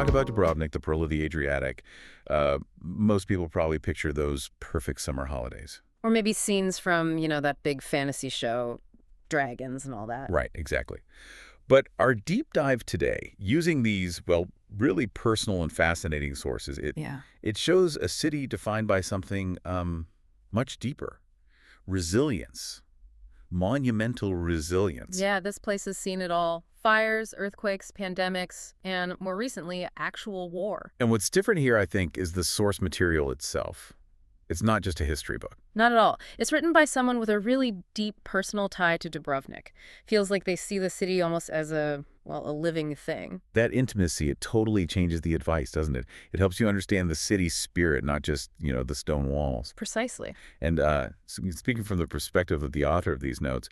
talk about Dubrovnik, the pearl of the Adriatic, most people probably picture those perfect summer holidays. Or maybe scenes from, that big fantasy show, dragons and all that. Right, exactly. But our deep dive today, using these, well, really personal and fascinating sources, Yeah. it shows a city defined by something much deeper. Resilience. Monumental resilience. Yeah, this place has seen it all. Fires, earthquakes, pandemics, and more recently, actual war. And what's different here, I think, is the source material itself. It's not just a history book. Not at all. It's written by someone with a really deep personal tie to Dubrovnik. Feels like they see the city almost as a living thing. That intimacy, it totally changes the advice, doesn't it? It helps you understand the city's spirit, not just, the stone walls. Precisely. And speaking from the perspective of the author of these notes,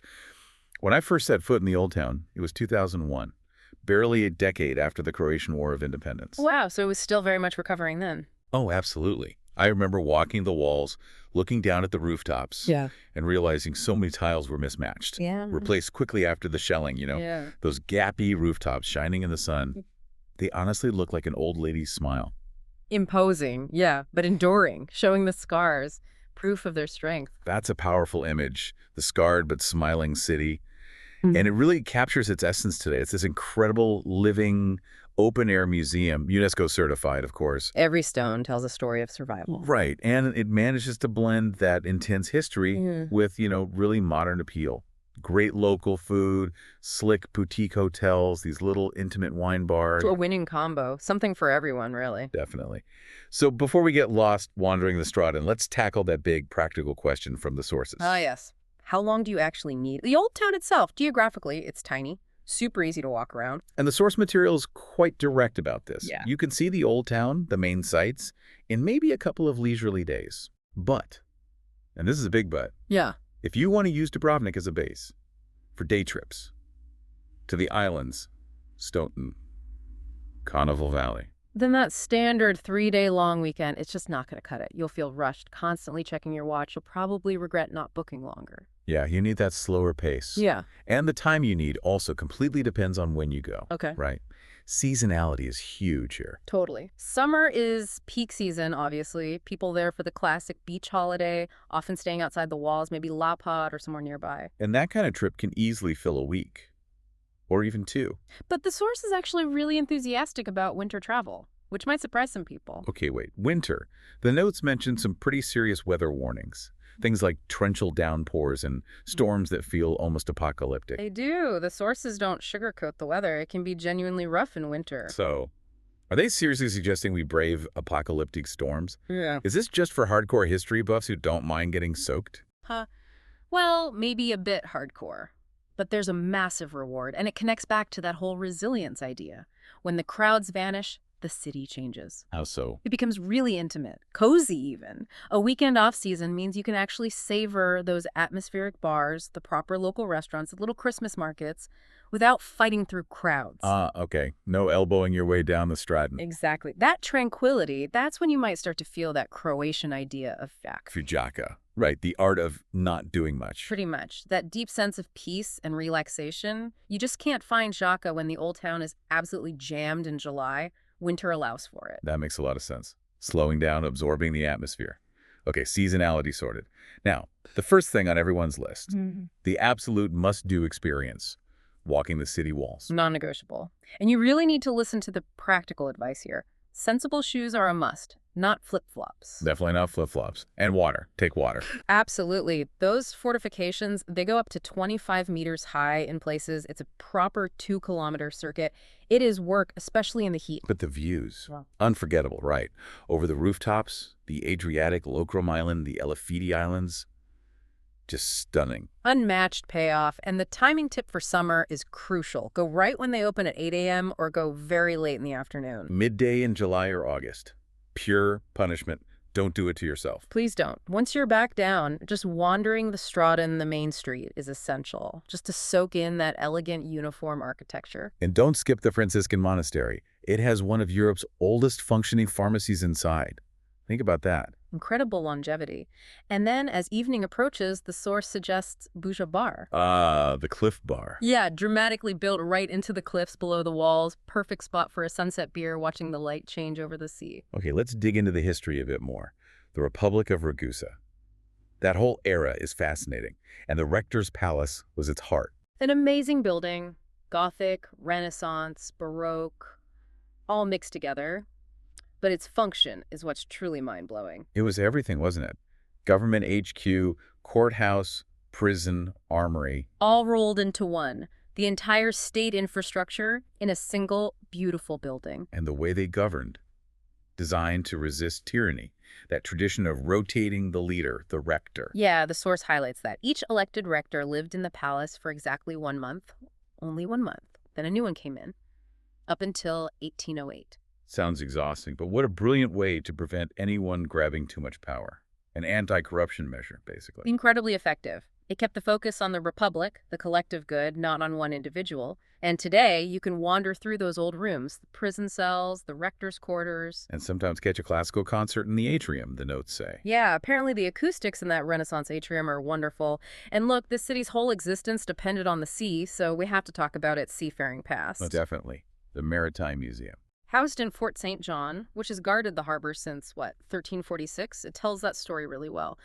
when I first set foot in the Old Town, it was 2001, barely a decade after the Croatian War of Independence. Wow, so it was still very much recovering then. Oh, absolutely. I remember walking the walls, looking down at the rooftops, and realizing so many tiles were mismatched. Yeah. Replaced quickly after the shelling, Yeah. Those gappy rooftops shining in the sun. They honestly look like an old lady's smile. Imposing, yeah, but enduring, showing the scars, proof of their strength. That's a powerful image, the scarred but smiling city. And it really captures its essence today. It's this incredible, living, open-air museum, UNESCO certified, of course. Every stone tells a story of survival. Right, and it manages to blend that intense history with, really modern appeal. Great local food, slick boutique hotels, these little intimate wine bars. A winning combo. Something for everyone, really. Definitely. So before we get lost wandering the Straten, let's tackle that big practical question from the sources. Ah, yes. How long do you actually need? The Old Town itself, geographically, it's tiny. Super easy to walk around. And the source material is quite direct about this. Yeah. You can see the Old Town, the main sites, in maybe a couple of leisurely days. But, and this is a big but, Yeah. if you want to use Dubrovnik as a base for day trips to the islands, Ston, Konavle Valley, Then that standard 3-day long weekend, it's just not going to cut it. You'll feel rushed, constantly checking your watch. You'll probably regret not booking longer. yeah, you need that slower pace. Yeah. And the time you need also completely depends on when you go. Okay. Right. Seasonality is huge here. Totally. Summer is peak season, obviously. People there for the classic beach holiday, often staying outside the walls, maybe La Pod or somewhere nearby. And that kind of trip can easily fill a week. Or even 2. But the source is actually really enthusiastic about winter travel, which might surprise some people. Okay, wait. Winter. The notes mention some pretty serious weather warnings. Things like torrential downpours and storms that feel almost apocalyptic. They do. The sources don't sugarcoat the weather. It can be genuinely rough in winter. So, are they seriously suggesting we brave apocalyptic storms? Yeah. Is this just for hardcore history buffs who don't mind getting soaked? Well, maybe a bit hardcore. But there's a massive reward, and it connects back to that whole resilience idea. When the crowds vanish, the city changes. How so? It becomes really intimate, cozy even. A weekend off season means you can actually savor those atmospheric bars, the proper local restaurants, the little Christmas markets, without fighting through crowds. Okay. No elbowing your way down the Straten. Exactly. That tranquility, that's when you might start to feel that Croatian idea of Fjaka. Right, the art of not doing much. Pretty much. That deep sense of peace and relaxation. You just can't find Fjaka when the Old Town is absolutely jammed in July. Winter allows for it. That makes a lot of sense. Slowing down, absorbing the atmosphere. Okay, seasonality sorted. Now, the first thing on everyone's list, the absolute must-do experience, walking the city walls. Non-negotiable. And you really need to listen to the practical advice here. Sensible shoes are a must, not flip-flops. Definitely not flip-flops. And water. Take water. Absolutely. Those fortifications, they go up to 25 meters high in places. It's a proper 2-kilometer circuit. It is work, especially in the heat. But the views, Wow. unforgettable, right? Over the rooftops, the Adriatic, Lokrum Island, the Elafiti Islands, just stunning. Unmatched payoff, and the timing tip for summer is crucial. Go right when they open at 8 a.m. or go very late in the afternoon. Midday in July or August. Pure punishment. Don't do it to yourself. Please don't. Once you're back down, just wandering the Straten, the main street, is essential, just to soak in that elegant uniform architecture. And don't skip the Franciscan monastery. It has one of Europe's oldest functioning pharmacies inside. Think about that. Incredible longevity. And then, as evening approaches, the source suggests Buja Bar. Ah, the Cliff Bar. Yeah, dramatically built right into the cliffs below the walls. Perfect spot for a sunset beer watching the light change over the sea. Okay, let's dig into the history a bit more. The Republic of Ragusa. That whole era is fascinating, and the rector's palace was its heart. An amazing building. Gothic, Renaissance, Baroque, all mixed together. But its function is what's truly mind-blowing. It was everything, wasn't it? Government HQ, courthouse, prison, armory. All rolled into one. The entire state infrastructure in a single, beautiful building. And the way they governed, designed to resist tyranny. That tradition of rotating the leader, the rector. Yeah, the source highlights that. Each elected rector lived in the palace for exactly 1 month. Only 1 month. Then a new one came in. Up until 1808. Sounds exhausting, but what a brilliant way to prevent anyone grabbing too much power. An anti-corruption measure, basically. Incredibly effective. It kept the focus on the republic, the collective good, not on one individual. And today, you can wander through those old rooms, the prison cells, the rector's quarters. And sometimes catch a classical concert in the atrium, the notes say. Yeah, apparently the acoustics in that Renaissance atrium are wonderful. And look, this city's whole existence depended on the sea, so we have to talk about its seafaring past. Oh, definitely. The Maritime Museum. Housed in Fort St. John, which has guarded the harbor since, 1346, it tells that story really well.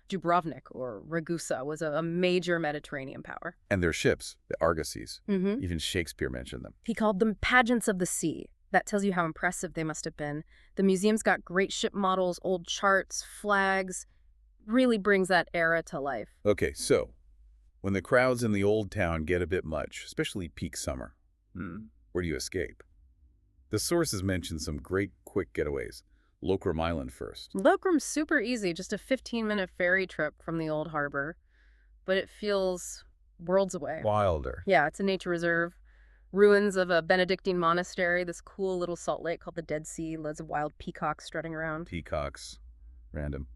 Dubrovnik, or Ragusa, was a major Mediterranean power. And their ships, the argosies. Even Shakespeare mentioned them. He called them pageants of the sea. That tells you how impressive they must have been. The museum's got great ship models, old charts, flags. Really brings that era to life. Okay, so when the crowds in the old town get a bit much, especially peak summer, where do you escape? The sources mention some great quick getaways. Lokrum Island first. Lokrum's super easy, just a 15-minute ferry trip from the old harbor. But it feels worlds away. Wilder. Yeah, it's a nature reserve. Ruins of a Benedictine monastery, this cool little salt lake called the Dead Sea, loads of wild peacocks strutting around. Peacocks. Random.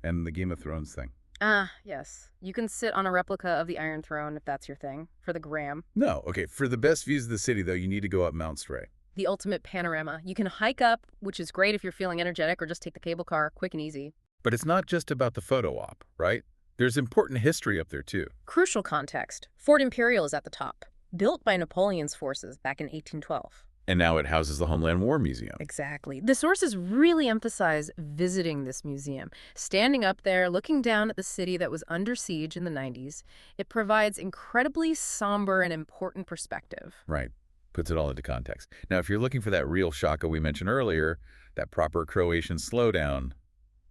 And the Game of Thrones thing. Ah, yes. You can sit on a replica of the Iron Throne if that's your thing, for the gram. No, okay, for the best views of the city, though, you need to go up Mount Stray. The ultimate panorama. You can hike up, which is great if you're feeling energetic, or just take the cable car, quick and easy. But it's not just about the photo op, right? There's important history up there, too. Crucial context. Fort Imperial is at the top. Built by Napoleon's forces back in 1812. And now it houses the Homeland War Museum. Exactly. The sources really emphasize visiting this museum. Standing up there, looking down at the city that was under siege in the 90s, it provides incredibly somber and important perspective. Right. Puts it all into context. Now, if you're looking for that real Fjaka we mentioned earlier, that proper Croatian slowdown,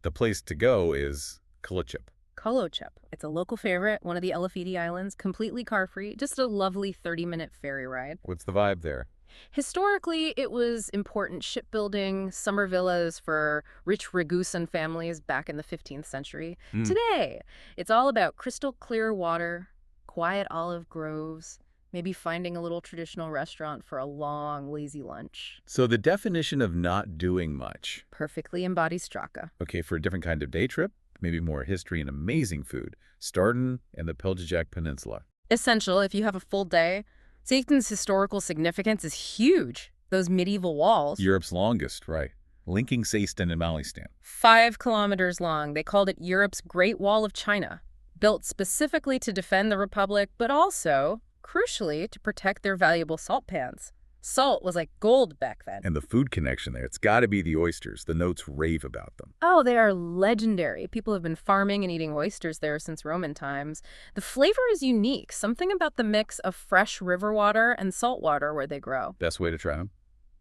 the place to go is Kolochep. Kolochep. It's a local favorite, one of the Elafiti Islands, completely car-free, just a lovely 30-minute ferry ride. What's the vibe there? Historically, it was important shipbuilding, summer villas for rich Ragusan families back in the 15th century. Today, it's all about crystal clear water, quiet olive groves, maybe finding a little traditional restaurant for a long, lazy lunch. So the definition of not doing much. Perfectly embodies Straka. Okay, for a different kind of day trip, maybe more history and amazing food. Ston and the Peljajak Peninsula. Essential if you have a full day. Ston's historical significance is huge. Those medieval walls. Europe's longest, right. Linking Ston and Malistan. 5 kilometers long. They called it Europe's Great Wall of China. Built specifically to defend the Republic, but also, crucially, to protect their valuable salt pans. Salt was like gold back then. And the food connection there, it's got to be the oysters. The notes rave about them. Oh, they are legendary. People have been farming and eating oysters there since Roman times. The flavor is unique. Something about the mix of fresh river water and salt water where they grow. Best way to try them?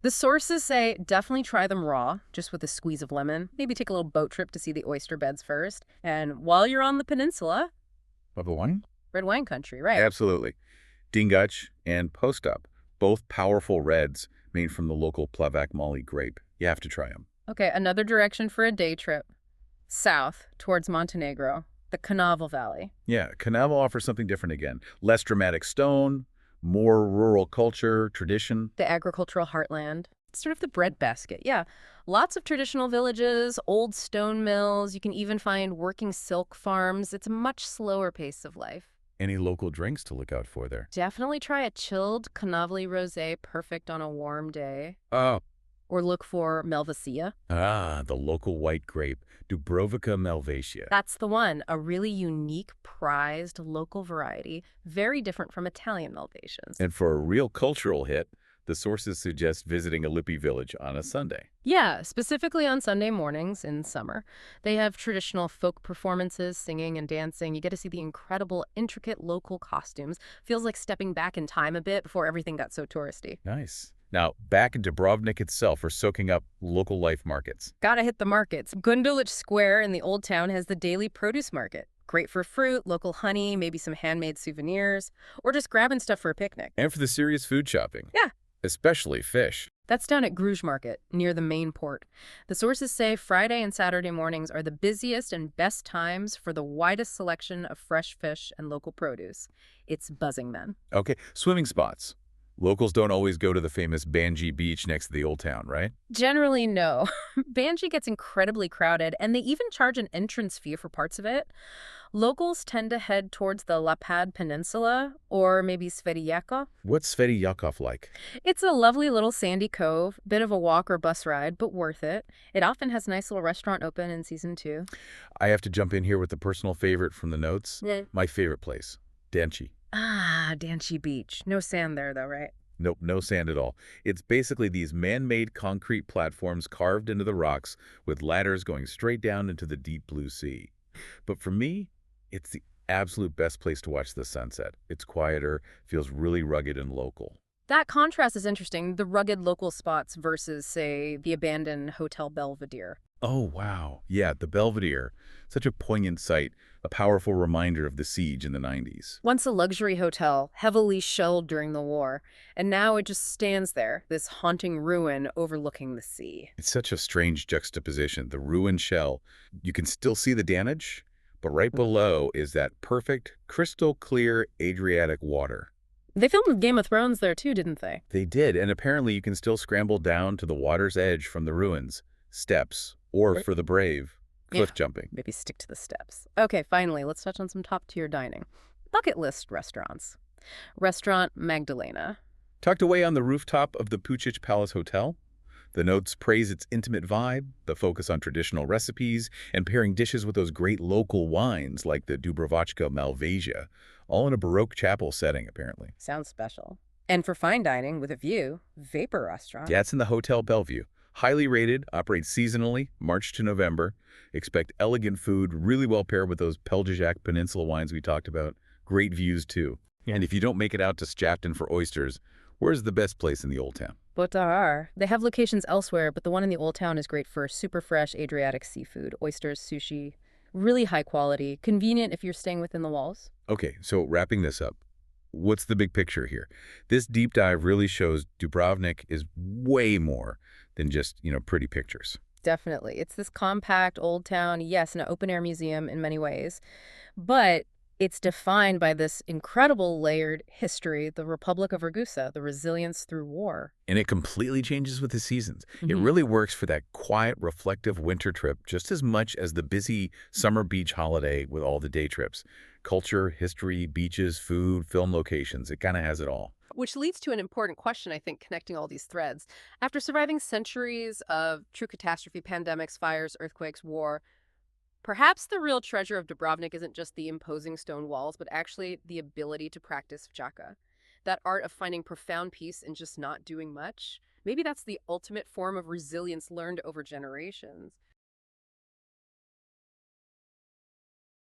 The sources say definitely try them raw, just with a squeeze of lemon. Maybe take a little boat trip to see the oyster beds first. And while you're on the peninsula... Of the wine? Red wine country, right? Absolutely. Dingach and Postup. Both powerful reds made from the local Plavac Mali grape. You have to try them. Okay, another direction for a day trip. South, towards Montenegro, the Konavle Valley. Yeah, Konavle offers something different again. Less dramatic stone, more rural culture, tradition. The agricultural heartland. It's sort of the breadbasket, yeah. Lots of traditional villages, old stone mills. You can even find working silk farms. It's a much slower pace of life. Any local drinks to look out for there? Definitely try a chilled Konavle rosé, perfect on a warm day. Oh, or look for Malvasia. Ah, the local white grape, Dubrovnika Malvasia. That's the one, a really unique, prized local variety, very different from Italian Malvasians. And for a real cultural hit, the sources suggest visiting Elafiti village on a Sunday. Yeah, specifically on Sunday mornings in summer. They have traditional folk performances, singing and dancing. You get to see the incredible, intricate local costumes. Feels like stepping back in time a bit before everything got so touristy. Nice. Now, back in Dubrovnik itself, we're soaking up local life markets. Gotta hit the markets. Gundulic Square in the Old Town has the daily produce market. Great for fruit, local honey, maybe some handmade souvenirs, or just grabbing stuff for a picnic. And for the serious food shopping. Yeah. Especially fish. That's down at Gruj Market, near the main port. The sources say Friday and Saturday mornings are the busiest and best times for the widest selection of fresh fish and local produce. It's buzzing then. Okay, swimming spots. Locals don't always go to the famous Banji beach next to the old town, right? Generally, no. Banji gets incredibly crowded, and they even charge an entrance fee for parts of it. Locals tend to head towards the Lapad Peninsula, or maybe Fjaka. What's Sveti like? It's a lovely little sandy cove, bit of a walk or bus ride, but worth it. It often has a nice little restaurant open in season 2. I have to jump in here with the personal favorite from the notes. Yeah. My favorite place, Danchi. Ah, Danchi Beach. No sand there, though, right? Nope, no sand at all. It's basically these man-made concrete platforms carved into the rocks with ladders going straight down into the deep blue sea. But for me, it's the absolute best place to watch the sunset. It's quieter, feels really rugged and local. That contrast is interesting, the rugged local spots versus, say, the abandoned Hotel Belvedere. Oh, wow. Yeah, the Belvedere. Such a poignant sight, a powerful reminder of the siege in the 90s. Once a luxury hotel, heavily shelled during the war, and now it just stands there, this haunting ruin overlooking the sea. It's such a strange juxtaposition. The ruined shell, you can still see the damage, but right below is that perfect, crystal clear Adriatic water. They filmed Game of Thrones there too, didn't they? They did, and apparently you can still scramble down to the water's edge from the ruins, steps, or for the brave, cliff jumping. Maybe stick to the steps. Okay, finally, let's touch on some top-tier dining. Bucket list restaurants. Restaurant Magdalena. Tucked away on the rooftop of the Pucic Palace Hotel, the notes praise its intimate vibe, the focus on traditional recipes, and pairing dishes with those great local wines like the Dubrovnika Malvasia, all in a Baroque chapel setting, apparently. Sounds special. And for fine dining with a view, Vapor Restaurant. Yeah, it's in the Hotel Bellevue. Highly rated, operates seasonally, March to November. Expect elegant food, really well paired with those Peljajac Peninsula wines we talked about. Great views, too. And if you don't make it out to Stjapton for oysters, where's the best place in the Old Town? Botar. They have locations elsewhere, but the one in the Old Town is great for super fresh Adriatic seafood, oysters, sushi, really high quality, convenient if you're staying within the walls. Okay, so wrapping this up, what's the big picture here? This deep dive really shows Dubrovnik is way more than just, pretty pictures. Definitely. It's this compact old town, yes, an open-air museum in many ways, but it's defined by this incredible layered history, the Republic of Ragusa, the resilience through war. And it completely changes with the seasons. It really works for that quiet, reflective winter trip just as much as the busy summer beach holiday with all the day trips. Culture, history, beaches, food, film locations, it kind of has it all. Which leads to an important question, I think, connecting all these threads. After surviving centuries of true catastrophe, pandemics, fires, earthquakes, war, perhaps the real treasure of Dubrovnik isn't just the imposing stone walls, but actually the ability to practice Fjaka. That art of finding profound peace in just not doing much. Maybe that's the ultimate form of resilience learned over generations.